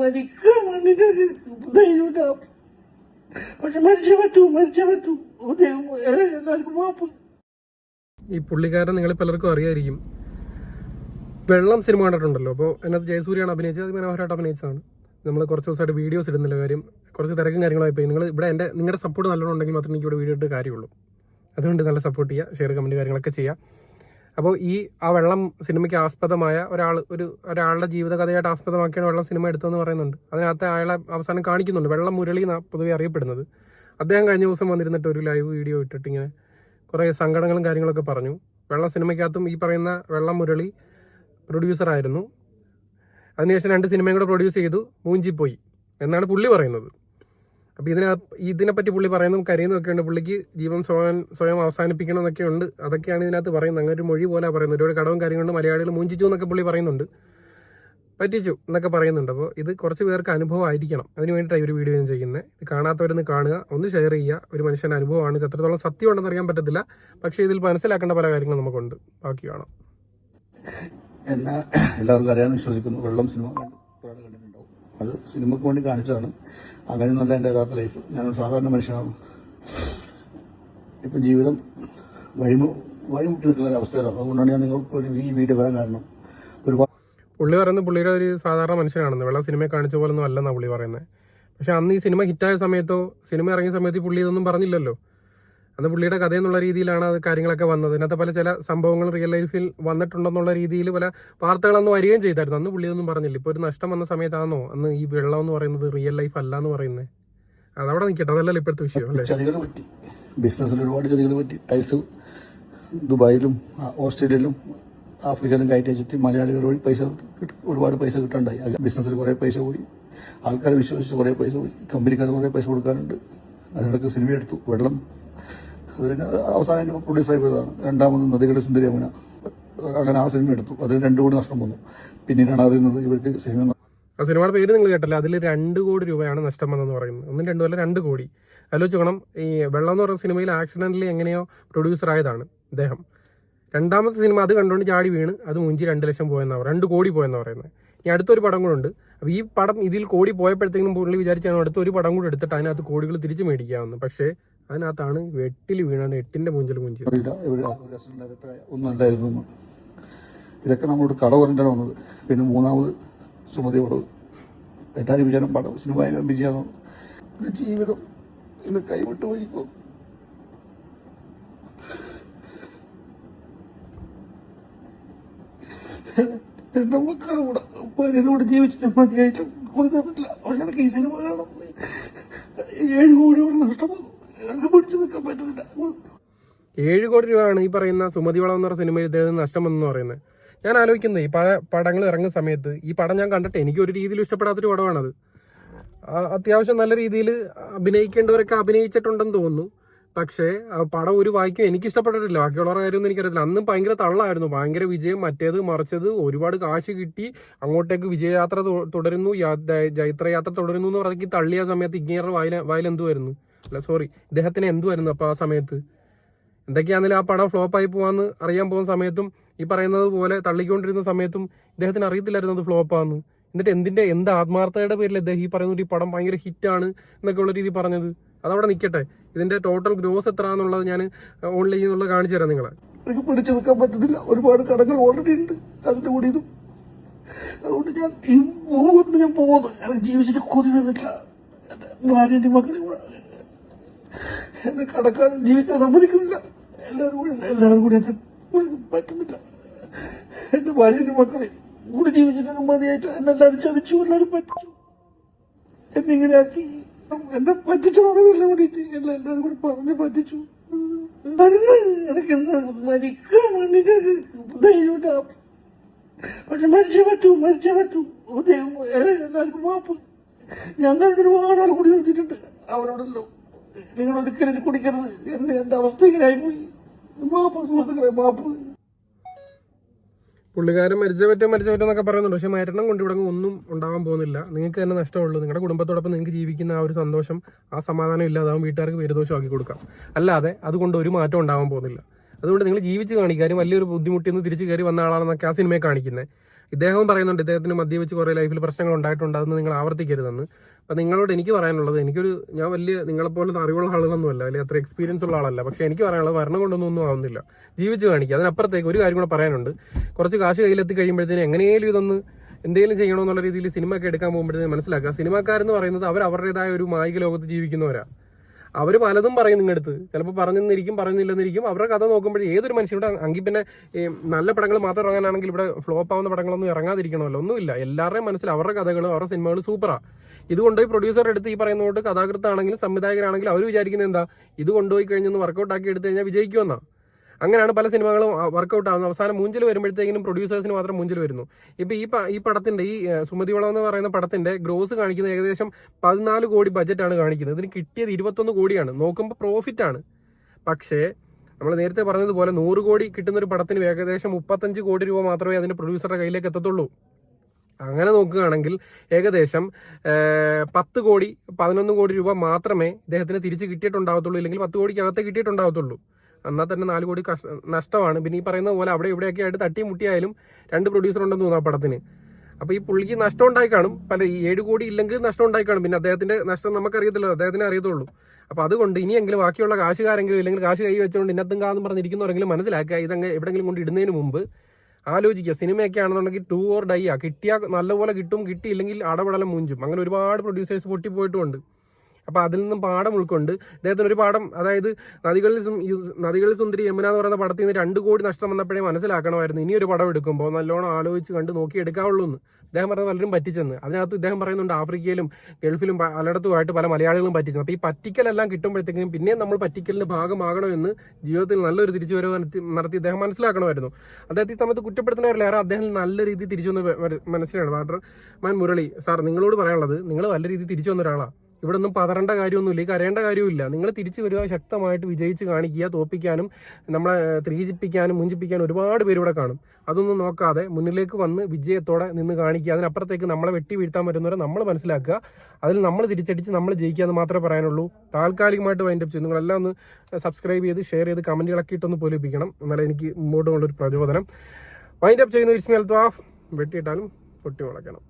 മരിക്കാൻ വേണ്ടിട്ട് ധൈര്യമില്ല. പക്ഷെ മരിച്ചേ പറ്റൂ. എല്ലാവർക്കും മാപ്പ്. ഈ പുള്ളിക്കാരൻ നിങ്ങൾ പലർക്കും അറിയായിരിക്കും. വെള്ളം സിനിമ കണ്ടിട്ടുണ്ടല്ലോ. അപ്പോൾ അതിനകത്ത് ജയസൂര്യാണ് അഭിനയിച്ചത്. അത് മനോഹരമായിട്ട് അഭിനയിച്ചതാണ്. നമ്മൾ കുറച്ച് ദിവസമായിട്ട് വീഡിയോസ് ഇടുന്നില്ല. കാര്യം കുറച്ച് തിരക്കും കാര്യങ്ങളായി പോയി. നിങ്ങൾ ഇവിടെ നിങ്ങളുടെ സപ്പോർട്ട് നല്ലോണം ഉണ്ടെങ്കിൽ മാത്രമേ എനിക്ക് ഇവിടെ വീഡിയോ ഇട്ട് കാര്യമുള്ളൂ. അതുകൊണ്ട് നല്ല സപ്പോർട്ട് ചെയ്യുക, ഷെയർ, കമൻറ്റ് കാര്യങ്ങളൊക്കെ ചെയ്യുക. അപ്പോൾ ആ വെള്ളം സിനിമയ്ക്ക് ആസ്പദമായ ഒരാളുടെ ജീവിതകഥയായിട്ട് ആസ്പദമാക്കിയാണ് വെള്ളം സിനിമ എടുത്തതെന്ന് പറയുന്നുണ്ട്. അതിനകത്ത് അയാളെ അവസാനം കാണിക്കുന്നുണ്ട്. വെള്ളം മുരളി എന്നാണ് പൊതുവെ അറിയപ്പെടുന്നത്. അദ്ദേഹം കഴിഞ്ഞ ദിവസം വന്നിരുന്നിട്ട് ഒരു ലൈവ് വീഡിയോ ഇട്ടിട്ട് ഇങ്ങനെ കുറേ സങ്കടങ്ങളും കാര്യങ്ങളൊക്കെ പറഞ്ഞു. വെള്ളം സിനിമയ്ക്കകത്തും ഈ പറയുന്ന വെള്ളം മുരളി പ്രൊഡ്യൂസറായിരുന്നു. അതിനുശേഷം 2 സിനിമയും കൂടെ പ്രൊഡ്യൂസ് ചെയ്തു, മൂഞ്ചിപ്പോയി എന്നാണ് പുള്ളി പറയുന്നത്. അപ്പോൾ ഇതിനെപ്പറ്റി പുള്ളി പറയുന്നതും കരയുന്നതൊക്കെ ഉണ്ട്. പുള്ളിക്ക് ജീവൻ സ്വയം അവസാനിപ്പിക്കണം എന്നൊക്കെ ഉണ്ട്. അതൊക്കെയാണ് ഇതിനകത്ത് പറയുന്നത്. അങ്ങനെ ഒരു മൊഴി പോലെ പറയുന്നത്. ഒരുപാട് കടവും കാര്യങ്ങളുണ്ട്. മലയാളികൾ മൂഞ്ചിച്ചു എന്നൊക്കെ പുള്ളി പറയുന്നുണ്ട്, പറ്റിച്ചു എന്നൊക്കെ പറയുന്നുണ്ട്. അപ്പോൾ ഇത് കുറച്ച് പേർക്ക് അനുഭവം ആയിരിക്കണം. അതിന് വേണ്ടിയിട്ടാണ് ഒരു വീഡിയോ ഞാൻ ചെയ്യുന്നത്. ഇത് കാണാത്തവരൊന്ന് കാണുക, ഒന്ന് ഷെയർ ചെയ്യുക. ഒരു മനുഷ്യൻ്റെ അനുഭവമാണ്. ഇത് എത്രത്തോളം സത്യം ഉണ്ടെന്ന് അറിയാൻ പറ്റത്തില്ല, പക്ഷേ ഇതിൽ മനസ്സിലാക്കേണ്ട പല കാര്യങ്ങളും നമുക്കുണ്ട്. ബാക്കി കാണാം. എന്നാ എല്ലാവർക്കും അറിയാമെന്ന് വിശ്വസിക്കുന്നു. വെള്ളം സിനിമ കണ്ടിട്ടുണ്ടാവും. അത് സിനിമയ്ക്ക് വേണ്ടി കാണിച്ചതാണ്. അങ്ങനെയൊന്നുമല്ല എൻ്റെ യഥാർത്ഥ ലൈഫ്. ഞാനൊരു സാധാരണ മനുഷ്യനാണ്. ഇപ്പം ജീവിതം വഴിമുട്ടി നിൽക്കുന്ന ഒരു അവസ്ഥയിലാണ്. അതുകൊണ്ടാണ് ഞാൻ നിങ്ങൾക്ക് ഈ വീഡിയോ വരാൻ കാരണം. ഒരുപാട് പുള്ളി പറയുന്നത് പുള്ളിയുടെ ഒരു സാധാരണ മനുഷ്യനാണെന്ന്. വെള്ളം സിനിമയെ കാണിച്ച പോലൊന്നും അല്ലെന്നാണ് പുള്ളി പറയുന്നത്. പക്ഷെ അന്ന് ഈ സിനിമ ഹിറ്റായ സമയത്തോ സിനിമ ഇറങ്ങിയ സമയത്ത് പുള്ളി ഇതൊന്നും പറഞ്ഞില്ലല്ലോ. അന്ന് പുള്ളിയുടെ കഥ എന്നുള്ള രീതിയിലാണ് അത് കാര്യങ്ങളൊക്കെ വന്നത്. ഇതിനകത്ത് ചില സംഭവങ്ങൾ റിയൽ ലൈഫിൽ വന്നിട്ടുണ്ടെന്നുള്ള രീതിയിൽ പല വാർത്തകളൊന്നും വരികയും ചെയ്തായിരുന്നു. അന്ന് പുള്ളി ഒന്നും പറഞ്ഞില്ല. ഇപ്പോൾ ഒരു നഷ്ടം വന്ന സമയത്താണോ അന്ന് ഈ വെള്ളം എന്ന് പറയുന്നത് റിയൽ ലൈഫ് അല്ല എന്ന് പറയുന്നത്? അതവിടെ നിൽക്കട്ടെ, അതല്ലല്ലോ ഇപ്പോഴത്തെ വിഷയം അല്ലേ. ചതികൾ പറ്റി, ബിസിനസ്സിൽ ഒരുപാട് ചതികൾ പറ്റി. ടൈസ് ദുബായിലും ഓസ്ട്രേലിയയിലും ആഫ്രിക്കയിലും കയറ്റി വെച്ചിട്ട് മലയാളികൾ വഴി ഒരുപാട് പൈസ കിട്ടാണ്ടായി. ബിസിനസ്സിൽ കുറേ പൈസ പോയി, ആൾക്കാരെ വിശ്വസിച്ച് കുറേ പൈസ പോയി, കമ്പനിക്കാർ കുറേ പൈസ കൊടുക്കാനുണ്ട്. അതിനൊക്കെ സിനിമ എടുത്തു. വെള്ളം അവസാനം പ്രൊഡ്യൂസായി പോയതാണ്. രണ്ടാമത് നദികളുടെ സുന്ദരി യമുന. അങ്ങനെ ആ സിനിമ എടുത്തു. അതിന് 2 കോടി നഷ്ടം വന്നു. പിന്നീടാണ് അറിയുന്നത് ഇവർക്ക് സിനിമ. ആ സിനിമയുടെ പേര് നിങ്ങൾ കേട്ടല്ലോ. അതിൽ 2 കോടി രൂപയാണ് നഷ്ടം വന്നെന്ന് പറയുന്നത്. 1, 2 അല്ല 2 കോടി. ആലോചിച്ച് നോക്കണം. ഈ വെള്ളം എന്ന് പറയുന്ന സിനിമയിൽ ആക്സിഡന്റലി എങ്ങനെയോ പ്രൊഡ്യൂസർ ആയതാണ് അദ്ദേഹം. രണ്ടാമത്തെ സിനിമ അത് കണ്ടുകൊണ്ട് ചാടി വീണ് അത് മുഞ്ചി 2 ലക്ഷം പോയെന്നാണ് 2 കോടി പോയെന്ന് പറയുന്നത്. ഇനി അടുത്തൊരു പടം കൂടെ ഉണ്ട്. അപ്പോൾ ഈ പടം ഇതിൽ കോടി പോയപ്പോഴത്തേക്കും പുള്ളി വിചാരിച്ചാണ് അടുത്തൊരു പടം കൂടെ എടുത്തിട്ട് അതിനകത്ത് കോടികൾ തിരിച്ചു മേടിക്കാമെന്ന്. പക്ഷേ അതിനകത്താണ് വെട്ടിൽ വീണാണ് 8ന്റെ മൂഞ്ചൽ മൂഞ്ചി. ഒന്നുണ്ടായിരുന്നു. ഇതൊക്കെ നമ്മളോട് കട പറഞ്ഞിട്ടാണ് വന്നത്. പിന്നെ 3ാമത് സുമതി പടവ്. എല്ലാവരും വിചാരം പടം സിനിമ ഭയങ്കര വിജയമാണ്. ജീവിതം ഇന്ന് കൈവിട്ട് പോയിരിക്കും. എന്റെ മക്കളൂടെ ഭാര്യനോട് ജീവിച്ചിട്ട് മതിയായിട്ട് കൊടുത്തിട്ടില്ല. പക്ഷെ ഈ സിനിമ കാണാൻ 7 കോടിയോട് നഷ്ടമാകും. പിടിച്ചു നിൽക്കാൻ പറ്റുന്നില്ല. 7 കോടി രൂപയാണ് ഈ പറയുന്ന സുമതി വളം എന്ന് പറഞ്ഞ സിനിമയിൽ ഇദ്ദേഹത്തിന് നഷ്ടം വന്നെന്ന് പറയുന്നത്. ഞാൻ ആലോചിക്കുന്നത് ഈ പടങ്ങൾ ഇറങ്ങുന്ന സമയത്ത് ഈ പടം ഞാൻ കണ്ടിട്ട് എനിക്ക് ഒരു രീതിയിൽ ഇഷ്ടപ്പെടാത്തൊരു പടമാണത്. അത്യാവശ്യം നല്ല രീതിയിൽ അഭിനയിക്കേണ്ടവരൊക്കെ അഭിനയിച്ചിട്ടുണ്ടെന്ന് തോന്നുന്നു. പക്ഷേ പടം ഒരു വായിക്കും എനിക്ക് ഇഷ്ടപ്പെട്ടിട്ടില്ല. ബാക്കിയുള്ളവരുടെ കാര്യമൊന്നും എനിക്കറിയത്തില്ല. അന്നും ഭയങ്കര തള്ളായിരുന്നു, ഭയങ്കര വിജയം, മറ്റേത് മറിച്ചത്, ഒരുപാട് കാശ് കിട്ടി, അങ്ങോട്ടേക്ക് വിജയയാത്ര തുടരുന്നു, ജൈത്രയാത്ര തുടരുന്നു എന്ന് പറഞ്ഞ് തള്ളിയ സമയത്ത് ഇങ്ങേറെ വായിലെന്തുമായിരുന്നു, അല്ല സോറി ഇദ്ദേഹത്തിന് എന്തുമായിരുന്നു അപ്പോൾ ആ സമയത്ത്. എന്തൊക്കെയാണെങ്കിലും ആ പടം ഫ്ലോപ്പായി പോകാമെന്ന് അറിയാൻ പോകുന്ന സമയത്തും ഈ പറയുന്നത് പോലെ തള്ളിക്കൊണ്ടിരുന്ന സമയത്തും ഇദ്ദേഹത്തിന് അറിയത്തില്ലായിരുന്നു അത് ഫ്ലോപ്പാന്ന്. എന്നിട്ട് എന്ത് ആത്മാർത്ഥതയുടെ പേരിൽ അദ്ദേഹം ഈ പറയുന്നത് ഈ പടം ഭയങ്കര ഹിറ്റാണ് എന്നൊക്കെ ഉള്ള രീതി പറഞ്ഞത്. അതവിടെ നിൽക്കട്ടെ. ഇതിന്റെ ടോട്ടൽ ഗ്രോസ് എത്ര എന്നുള്ളത് ഞാൻ ഓൺലൈനിൽ നിന്നുള്ളത് കാണിച്ചു തരാം നിങ്ങളെ. എനിക്ക് പിടിച്ചു നിൽക്കാൻ പറ്റുന്നില്ല. ഒരുപാട് കടങ്ങൾ ഓൾറെഡി ഉണ്ട് അതിന്റെ കൂടി ഇതും. അതുകൊണ്ട് ഞാൻ ഈ മുഖത്ത് ഞാൻ പോകുന്നു. എനിക്ക് ജീവിച്ചിട്ട് കൊതി തന്നില്ല. എന്റെ ഭാര്യന്റെ മക്കളെ കൂടെ എന്നെ കടക്കാൻ ജീവിക്കാൻ സമ്മതിക്കുന്നില്ല. എല്ലാവരും കൂടി എന്നെ പറ്റുന്നില്ല. എന്റെ ഭാര്യന്റെ മക്കളെ കൂടെ ജീവിച്ചിട്ട് മതിയായിട്ട് എന്നെല്ലാവരും ചതിച്ചു, എല്ലാവരും പറ്റിച്ചു, എന്നിങ്ങനെയാക്കി. എന്നെ പറ്റിച്ചു പറയാൻ വേണ്ടിട്ട് എല്ലാവരും കൂടി പറഞ്ഞ് പറ്റിച്ചു. എനിക്ക് മരിക്കാൻ വേണ്ടിട്ട് ധൈര്യമില്ല. പക്ഷെ മരിച്ചേ പറ്റൂ. എല്ലാവർക്കും മാപ്പ്. ഞങ്ങൾ ഒരുപാട് ആൾ കൂടി നിർത്തിയിട്ടുണ്ട്. അവരോടല്ലോ നിങ്ങൾ ഒരിക്കലും കുടിക്കരുത്, എന്റെ അവസ്ഥ ഇങ്ങനെ ആയിപ്പോയി. മാപ്പ് സുഹൃത്തുക്കളെ, മാപ്പ്. പുള്ളിക്കാരൻ മരിച്ച പറ്റും എന്നൊക്കെ പറയുന്നുണ്ട്. പക്ഷെ മരണം കൊണ്ട് ഇവിടെ ഒന്നും ഉണ്ടാവാൻ പോകുന്നില്ല. നിങ്ങൾക്ക് തന്നെ നഷ്ടമുള്ളൂ. നിങ്ങളുടെ കുടുംബത്തോടൊപ്പം നിങ്ങൾക്ക് ജീവിക്കുന്ന ആ ഒരു സന്തോഷം, ആ സമാധാനം ഇല്ലാതാവും വീട്ടുകാർക്ക് പേരുദോഷമാക്കി കൊടുക്കാം. അല്ലാതെ അതുകൊണ്ട് ഒരു മാറ്റം ഉണ്ടാവാൻ പോകുന്നില്ല. അതുകൊണ്ട് നിങ്ങൾ ജീവിച്ച് കാണിക്കാനും വലിയൊരു ബുദ്ധിമുട്ടിൽ നിന്ന് തിരിച്ചു കയറി വന്ന ആളാണെന്നൊക്കെ ആ സിനിമയെ കാണിക്കുന്നത്. ഇദ്ദേഹവും പറയുന്നുണ്ട് ഇദ്ദേഹത്തിന് മദ്യപിച്ച് കുറേ ലൈഫിൽ പ്രശ്നങ്ങൾ ഉണ്ടായിട്ടുണ്ടാകുന്ന നിങ്ങൾ ആവർത്തിക്കരുതെന്ന്. അപ്പം നിങ്ങളോട് എനിക്ക് പറയാനുള്ളത്, ഞാൻ വലിയ നിങ്ങളെപ്പോലത്തെ അറിവുള്ള ആളുകളൊന്നുമല്ല, അല്ലെങ്കിൽ അത്ര എക്സ്പീരിയൻസ് ഉള്ള ആളല്ല. പക്ഷേ എനിക്ക് പറയാനുള്ളത് ഭരണം കൊണ്ടൊന്നും ആവുന്നില്ല, ജീവിച്ച് കാണിക്കുക. അതിനപ്പുറത്തേക്ക് ഒരു കാര്യം കൂടെ പറയാനുണ്ട്. കുറച്ച് കാശ് കയ്യിലെത്തി കഴിയുമ്പോഴത്തേനും എങ്ങനെയും ഇതൊന്ന് എന്തെങ്കിലും ചെയ്യണമെന്നുള്ള രീതിയിൽ സിനിമ ഒക്കെ എടുക്കാൻ പോകുമ്പോഴത്തേക്കും മനസ്സിലാക്കുക, സിനിമാക്കാരെന്ന് പറയുന്നത് അവർ അവരുടേതായ ഒരു മായിക ലോകത്ത് ജീവിക്കുന്നവരാണ്. അവർ പലതും പറയും നിങ്ങളുടെ അടുത്ത്, ചിലപ്പോൾ പറഞ്ഞെന്നിരിക്കും പറഞ്ഞില്ലെന്നിരിക്കും. അവരുടെ കഥ നോക്കുമ്പോൾ ഏതൊരു മനുഷ്യരുടെ അങ്കിൽ പിന്നെ നല്ല പടങ്ങൾ മാത്രം ഇറങ്ങാനാണെങ്കിൽ ഇവിടെ ഫ്ലോപ്പ് ആവുന്ന പടങ്ങളൊന്നും ഇറങ്ങാതിരിക്കണമല്ലോ, ഒന്നുമില്ല. എല്ലാവരുടെയും മനസ്സിൽ അവരുടെ കഥകളും അവരുടെ സിനിമകളും സൂപ്പറാണ്. ഇത് കൊണ്ടുപോയി പ്രൊഡ്യൂസറുടെ അടുത്ത് ഈ പറയുന്നതുകൊണ്ട് കഥാകൃത്താണെങ്കിലും സംവിധായകനാണെങ്കിലും അവർ വിചാരിക്കുന്നത് എന്താ, ഇത് കൊണ്ടുപോയി കഴിഞ്ഞൊന്ന് വർക്കൗട്ട് ആക്കി എടുത്തു കഴിഞ്ഞാൽ വിജയിക്കുമെന്നാണ്. അങ്ങനെയാണ് പല സിനിമകളും വർക്കൗട്ട് ആകുന്നത്. അവസാനം മൂഞ്ചൽ വരുമ്പോഴത്തേക്കിനും പ്രൊഡ്യൂസേഴ്സിന് മാത്രം മൂഞ്ചൽ വരുന്നു. ഇപ്പം ഈ പടത്തിന്റെ ഈ സുമതിവളം എന്ന് പറയുന്ന പടത്തിന്റെ ഗ്രോസ് കാണിക്കുന്നത് ഏകദേശം 14 കോടി ബഡ്ജറ്റാണ് കാണിക്കുന്നത്. ഇതിന് കിട്ടിയത് 21 കോടിയാണ്. നോക്കുമ്പോൾ പ്രോഫിറ്റ് ആണ്. പക്ഷേ നമ്മൾ നേരത്തെ പറഞ്ഞതുപോലെ 100 കോടി കിട്ടുന്ന ഒരു പടത്തിന് ഏകദേശം 35 കോടി രൂപ മാത്രമേ അതിന്റെ പ്രൊഡ്യൂസറുടെ കയ്യിലേക്ക് എത്തത്തുള്ളൂ. അങ്ങനെ നോക്കുകയാണെങ്കിൽ ഏകദേശം 10 കോടി 11 കോടി രൂപ മാത്രമേ ഇദ്ദേഹത്തിന് തിരിച്ച് കിട്ടിയിട്ടുണ്ടാകത്തുള്ളൂ, ഇല്ലെങ്കിൽ 10 കോടിക്കകത്ത് കിട്ടിയിട്ടുണ്ടാകത്തുള്ളൂ. എന്നാൽ തന്നെ 4 കോടി നഷ്ടമാണ്. പിന്നെ ഈ പറയുന്ന പോലെ അവിടെ ഇവിടെയൊക്കെ ആയിട്ട് തട്ടി മുട്ടിയായാലും 2 പ്രൊഡ്യൂസർ ഉണ്ടെന്ന് തോന്നുന്നു ആ പടത്തിന്. അപ്പോൾ ഈ പുള്ളിക്ക് നഷ്ടം ഉണ്ടായി കാണും, 7 കോടി ഇല്ലെങ്കിൽ നഷ്ടം ഉണ്ടായി കാണും. പിന്നെ അദ്ദേഹത്തിന്റെ നഷ്ടം നമുക്കറിയത്തില്ലോ, അദ്ദേഹത്തിനെ അറിയത്തുള്ളൂ. അപ്പോൾ അതുകൊണ്ട് ഇനിയെങ്കിലും ബാക്കിയുള്ള കാശുകാരെങ്കിലും ഇല്ലെങ്കിൽ കാശ് കൈ വെച്ചുകൊണ്ട് ഇന്നത്തും കാന്ന് പറഞ്ഞിരിക്കുന്നവരെങ്കിലും മനസ്സിലാക്കുക, ഇതങ്ങ് എവിടെയെങ്കിലും കൊണ്ട് ഇടുന്നതിന് മുമ്പ് ആലോചിക്കുക. സിനിമയൊക്കെ ആണെന്നുണ്ടെങ്കിൽ 2 or die കിട്ടിയാൽ നല്ലപോലെ കിട്ടും, കിട്ടിയില്ലെങ്കിൽ അടപടലം മൂഞ്ചും. അങ്ങനെ ഒരുപാട് പ്രൊഡ്യൂസേഴ്സ് പൊട്ടിപ്പോയിട്ടുമുണ്ട്. അപ്പോൾ അതിൽ നിന്നും പാഠം ഉൾക്കൊണ്ട് ഇദ്ദേഹത്തിന് ഒരു പാഠം, അതായത് നദികളിൽ സുന്ദരി യമുന എന്ന് പറയുന്ന പടത്തിൽ നിന്ന് 2 കോടി നഷ്ടം വന്നപ്പോഴേ മനസ്സിലാക്കണമായിരുന്നു ഇനി ഒരു പടം എടുക്കുമ്പോൾ നല്ലോണം ആലോചിച്ച് കണ്ട് നോക്കി എടുക്കാവുള്ളൂ എന്ന്. ഇദ്ദേഹം പറഞ്ഞത് പലരും പറ്റിച്ചെന്ന്. അതിനകത്ത് ഇദ്ദേഹം പറയുന്നുണ്ട് ആഫ്രിക്കയിലും ഗൾഫിലും പലയിടത്തുമായിട്ട് പല മലയാളികളും പറ്റിച്ചെന്ന്. അപ്പോൾ ഈ പറ്റിക്കലെല്ലാം കിട്ടുമ്പോഴത്തേക്കും പിന്നെയും നമ്മൾ പറ്റിക്കലിന് ഭാഗമാകണമെന്ന് ജീവിതത്തിൽ നല്ലൊരു തിരിച്ചുവരവ് നടത്തി ഇദ്ദേഹം മനസ്സിലാക്കണമായിരുന്നു. അദ്ദേഹത്തെ ഈ സമയത്ത് കുറ്റപ്പെടുത്തുന്നവരിലേറെ അദ്ദേഹം നല്ല രീതിയിൽ തിരിച്ചു വന്ന് മനസ്സിലാണ്. വാട്ടർമാൻ മുരളി സാർ, നിങ്ങളോട് പറയാനുള്ളത്, നിങ്ങൾ നല്ല രീതിയിൽ തിരിച്ചു വന്ന ഒരാളാണ്. ഇവിടെ ഒന്നും പതറേണ്ട കാര്യമൊന്നുമില്ല, ഈ കരയേണ്ട കാര്യമില്ല. നിങ്ങൾ തിരിച്ചു വരിക, ശക്തമായിട്ട് വിജയിച്ച് കാണിക്കുക. തോപ്പിക്കാനും നമ്മളെ ത്രീജിപ്പിക്കാനും മുഞ്ചിപ്പിക്കാനും ഒരുപാട് പേര് ഇവിടെ കാണും. അതൊന്നും നോക്കാതെ മുന്നിലേക്ക് വന്ന് വിജയത്തോടെ നിന്ന് കാണിക്കുക. അതിനപ്പുറത്തേക്ക് നമ്മളെ വെട്ടി വീഴ്ത്താൻ പറ്റുന്നവരെ നമ്മൾ മനസ്സിലാക്കുക, അതിൽ നമ്മൾ തിരിച്ചടിച്ച് നമ്മൾ ജയിക്കുക എന്ന് മാത്രമേ പറയാനുള്ളൂ. താൽക്കാലികമായിട്ട് വൈൻഡപ്പ് ചെയ്യും. നിങ്ങളെല്ലാം ഒന്ന് സബ്സ്ക്രൈബ് ചെയ്ത് ഷെയർ ചെയ്ത് കമൻറ്റുകളൊക്കെ ഇട്ടൊന്ന് പോലിപ്പിക്കണം, എന്നാലും എനിക്ക് മുമ്പോട്ട് കൊണ്ടൊരു പ്രചോദനം. വൈൻഡപ്പ് ചെയ്യുന്നു. It's me Althaf. വെട്ടിയിട്ടാലും പൊട്ടി മുളയ്ക്കണം.